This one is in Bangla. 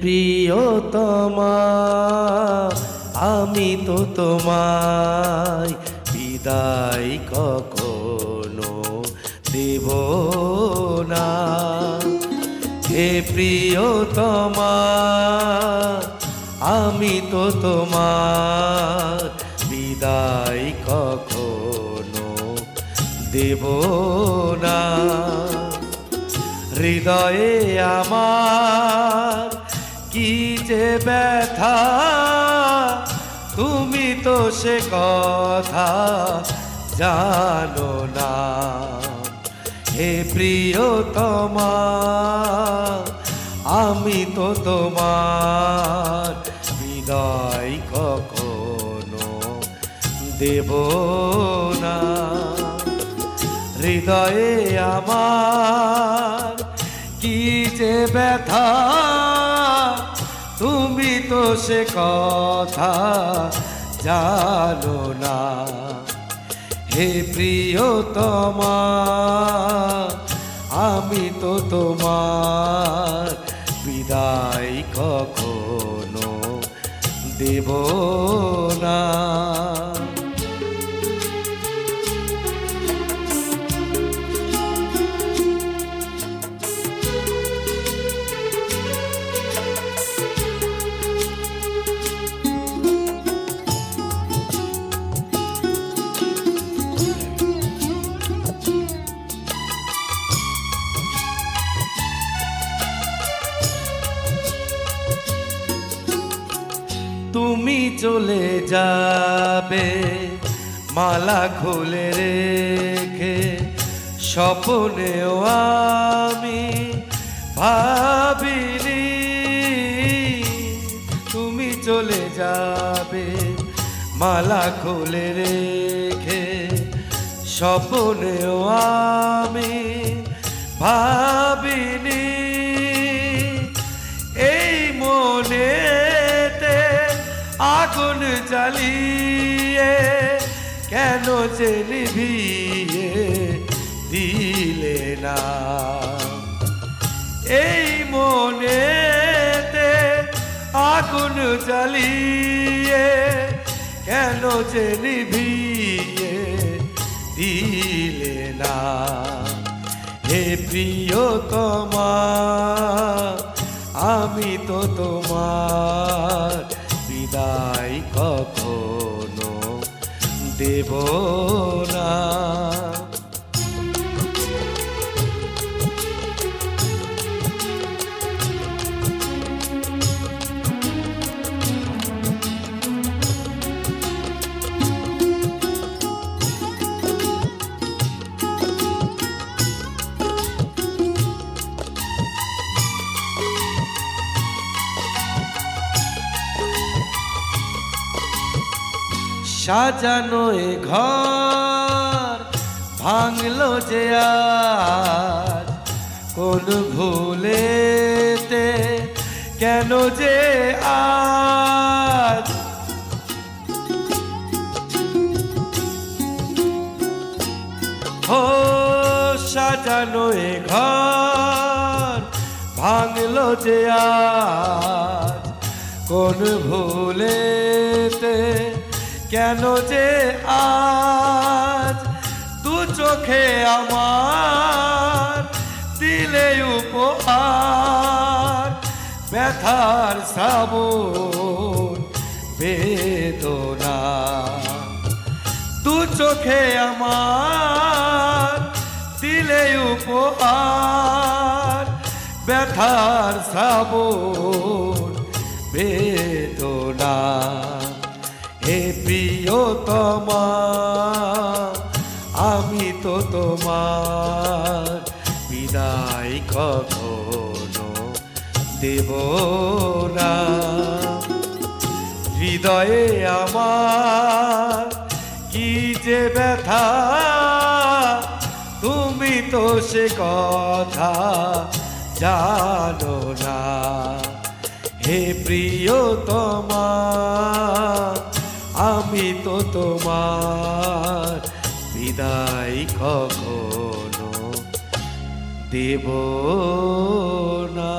প্রিয়তমা আমি তো তোমায় বিদায় কখনো দেব না। হে প্রিয়তমা আমি তো তোমার বিদায় কখনো দেব না। হৃদয়ে আমার কি যে ব্যথা তুমি তো সে কথা জানো না। হে প্রিয়তমা আমি তো তোমার বিদায় কখনো দেব না। হৃদয়ে আমার কি যে ব্যথা তুমি তো সে কথা জানো না। হে প্রিয়তমা আমি তো তোমার বিদায় কখনো দেব না। তুমি চলে যাবে মালা খুলে রেখে স্বপ্নেও আমি ভাবিনি তুমি চলে যাবে মালা খুলে রেখে স্বপ্নেও আমি ভাবিনি। এই মনে আগুন জ্বালিয়ে কেন যে নিভিয়ে দিলে না। এই মনেতে আগুন জ্বালিয়ে কেন যে নিভিয়ে দিলে না। হে প্রিয়তমা আমি তো তোমার বিদায় কখনো দেব না। সাজানো এ ঘর ভাঙলো যে আজ কোন ভুলেতে কেন যে আজ। ও সাজানো এ ঘর ভাঙলো যে আজ কোন ভুলেতে কেন যে আজ। দু চোখে আমার দিলে উপহার ব্যথার শ্রাবণ বেদনা। দু চোখে আমার দিলে উপহার ব্যথার শ্রাবণ বেদনা। হে প্রিয়তমা আমি তো তোমার বিদায় কখনো দেব না। হৃদয়ে আমার কি যে ব্যথা তুমি তো সে কথা জানো না। হে প্রিয়তমা আমি তো তোমার বিদায় কখনো দেব না।